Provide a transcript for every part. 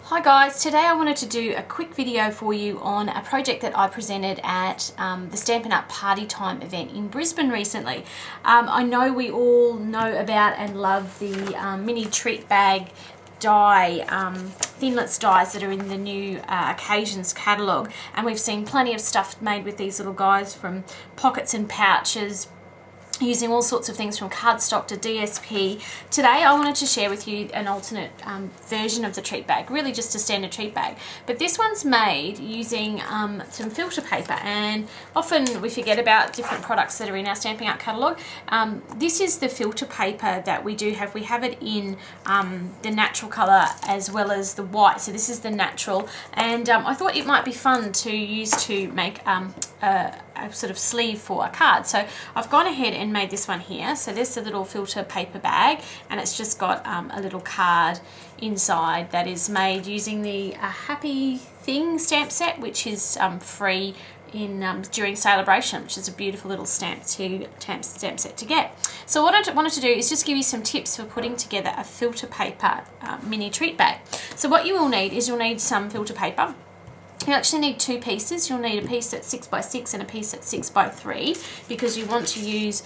Hi guys, today I wanted to do a quick video for you on a project that I presented at the Stampin' Up Party Time event in Brisbane recently. I know we all know about and love the mini treat bag die, thinlits dies that are in the new Occasions catalogue, and we've seen plenty of stuff made with these little guys, from pockets and pouches, using all sorts of things from cardstock to DSP. Today I wanted to share with you an alternate version of the treat bag, really just a standard treat bag. But this one's made using some filter paper, and often we forget about different products that are in our Stampin' Up catalogue. This is the filter paper that we do have. We have it in the natural colour as well as the white. So this is the natural, and I thought it might be fun to use to make a sort of sleeve for a card. So I've gone ahead and made this one here. So this is a little filter paper bag, and it's just got a little card inside that is made using the Happy Thing stamp set, which is free in during Celebration, which is a beautiful little stamp set to get. So what I wanted to do is just give you some tips for putting together a filter paper mini treat bag. So what you will need is you'll need some filter paper. You actually need two pieces. You'll need a piece that's 6 by 6 and a piece that's 6 by 3, because you want to use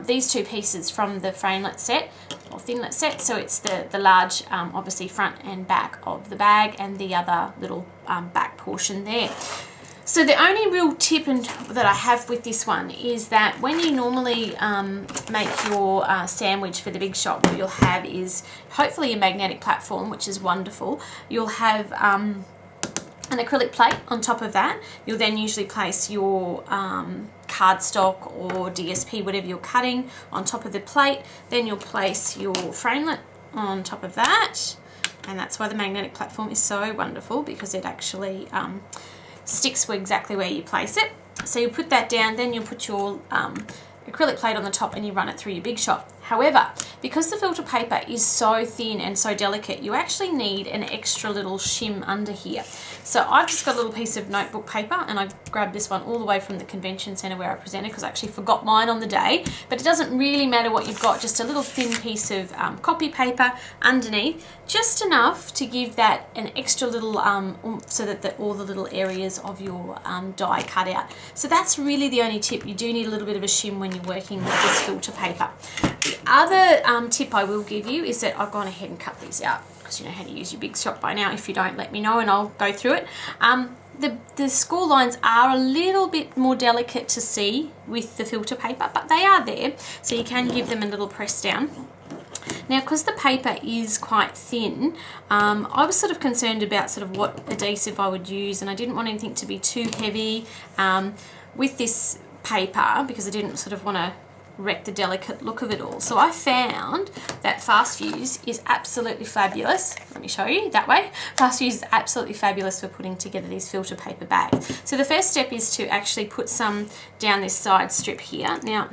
these two pieces from the framelit set or thinlet set. So it's the large, obviously front and back of the bag, and the other little back portion there. So the only real tip that I have with this one is that when you normally make your sandwich for the big shop, what you'll have is hopefully a magnetic platform, which is wonderful. You'll have an acrylic plate on top of that. You'll then usually place your cardstock or DSP, whatever you're cutting, on top of the plate. Then you'll place your framelit on top of that, and that's why the magnetic platform is so wonderful, because it actually sticks exactly where you place it. So you put that down, then you'll put your acrylic plate on the top, and you run it through your big shot. However, because the filter paper is so thin and so delicate, you actually need an extra little shim under here. So I've just got a little piece of notebook paper, and I grabbed this one all the way from the convention centre where I presented, because I actually forgot mine on the day. But it doesn't really matter what you've got, just a little thin piece of copy paper underneath, just enough to give that an extra little so that all the little areas of your die cut out. So that's really the only tip. You do need a little bit of a shim when you're working with this filter paper. The other tip I will give you is that I've gone ahead and cut these out, because you know how to use your big shot by now. If you don't, let me know and I'll go through it. The score lines are a little bit more delicate to see with the filter paper, but they are there, so you can give them a little press down. Now, because the paper is quite thin, I was sort of concerned about sort of what adhesive I would use, and I didn't want anything to be too heavy with this paper, because I didn't sort of want to wreck the delicate look of it all. So I found that Fast Fuse is absolutely fabulous. Let me show you that way. Fast Fuse is absolutely fabulous for putting together these filter paper bags. So the first step is to actually put some down this side strip here. Now,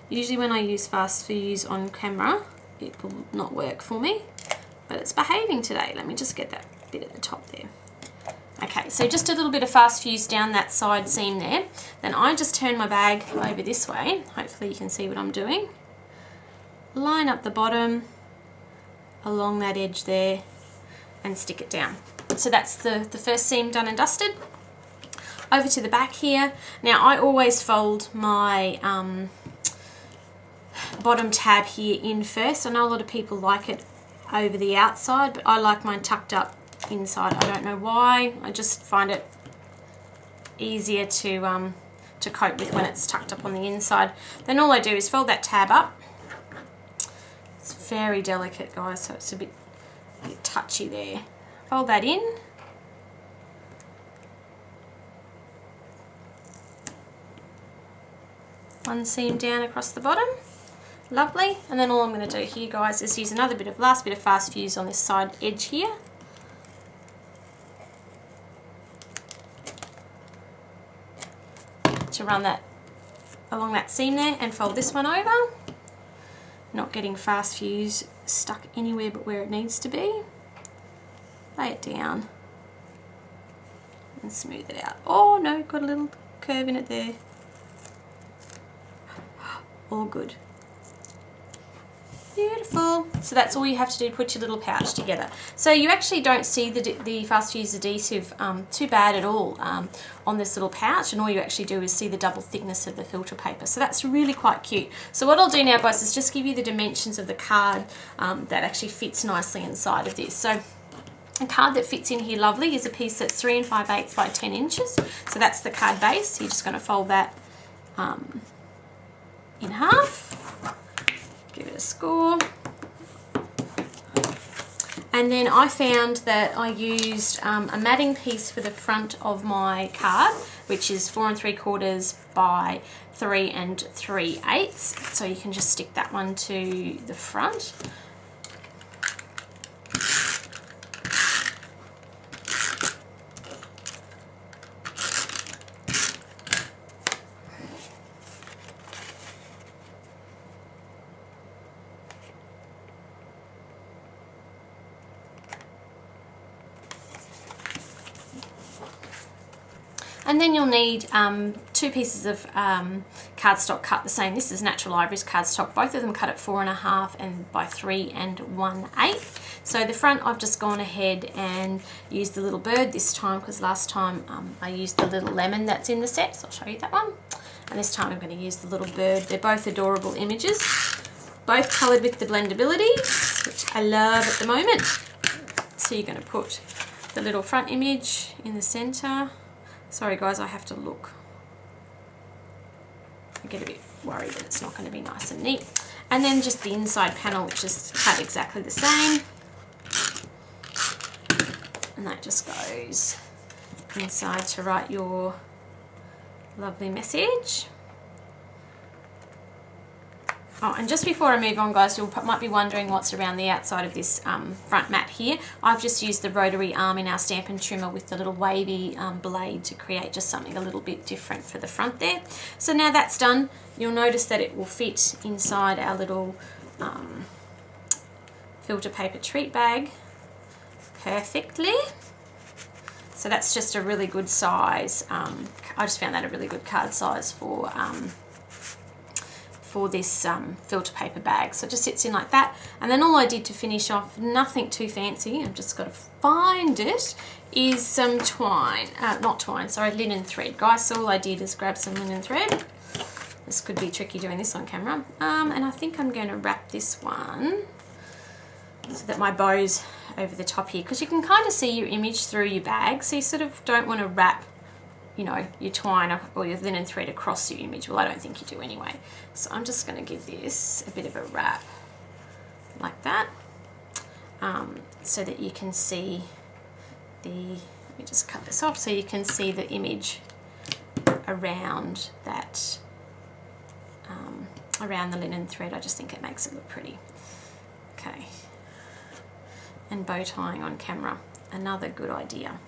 usually when I use Fast Fuse on camera, it will not work for me, but it's behaving today. Let me just get that bit at the top there. Okay, so just a little bit of Fast Fuse down that side seam there. Then I just turn my bag over this way. Hopefully you can see what I'm doing. Line up the bottom along that edge there and stick it down. So that's the first seam done and dusted. Over to the back here. Now I always fold my bottom tab here in first. I know a lot of people like it over the outside, but I like mine tucked up inside. I don't know why. I just find it easier to cope with when it's tucked up on the inside. Then all I do is fold that tab up. It's very delicate, guys, so it's a bit touchy there. Fold that in. One seam down across the bottom. Lovely. And then all I'm going to do here, guys, is use another last bit of Fast Fuse on this side edge here. To run that along that seam there, and fold this one over, not getting Fast Fuse stuck anywhere but where it needs to be. Lay it down and smooth it out. Oh no, got a little curve in it there. All good. Beautiful. So that's all you have to do to put your little pouch together. So you actually don't see the fast fuse adhesive too bad at all on this little pouch, and all you actually do is see the double thickness of the filter paper. So that's really quite cute. So what I'll do now, guys, is just give you the dimensions of the card that actually fits nicely inside of this. So a card that fits in here lovely is a piece that's 3 5/8 by 10 inches. So that's the card base. You're just going to fold that in half. Give it a score. And then I found that I used a matting piece for the front of my card, which is 4 3/4 by 3 3/8. So you can just stick that one to the front. And then you'll need 2 pieces of cardstock cut the same. This is natural ivory's cardstock. Both of them cut at 4 1/2 and by 3 1/8. So the front, I've just gone ahead and used the little bird this time, because last time I used the little lemon that's in the set. So I'll show you that one. And this time I'm going to use the little bird. They're both adorable images. Both coloured with the blendability, which I love at the moment. So you're going to put the little front image in the centre. Sorry guys, I have to look. I get a bit worried that it's not going to be nice and neat. And then just the inside panel, which is cut exactly the same. And that just goes inside to write your lovely message. Oh, and just before I move on, guys, you might be wondering what's around the outside of this front mat here. I've just used the rotary arm in our Stampin' trimmer with the little wavy blade to create just something a little bit different for the front there. So now that's done, you'll notice that it will fit inside our little filter paper treat bag perfectly. So that's just a really good size. I just found that a really good card size for this filter paper bag. So it just sits in like that. And then all I did to finish off, nothing too fancy, I've just got to find it, is some twine. Not twine, sorry, linen thread, guys. So all I did is grab some linen thread. This could be tricky doing this on camera. And I think I'm going to wrap this one so that my bow's over the top here, because you can kind of see your image through your bag. So you sort of don't want to wrap, you know, your twine or your linen thread across your image. Well, I don't think you do anyway. So I'm just going to give this a bit of a wrap like that, so that you can see the, let me just cut this off so you can see the image around that, around the linen thread. I just think it makes it look pretty. Okay. And bow tying on camera, another good idea.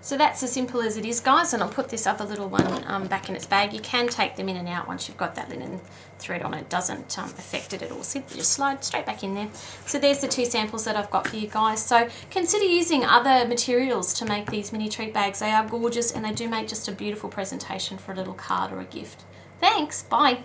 So that's as simple as it is, guys, and I'll put this other little one back in its bag. You can take them in and out once you've got that linen thread on. It doesn't affect it at all. So just slide straight back in there. So there's the 2 samples that I've got for you guys. So consider using other materials to make these mini treat bags. They are gorgeous, and they do make just a beautiful presentation for a little card or a gift. Thanks, bye.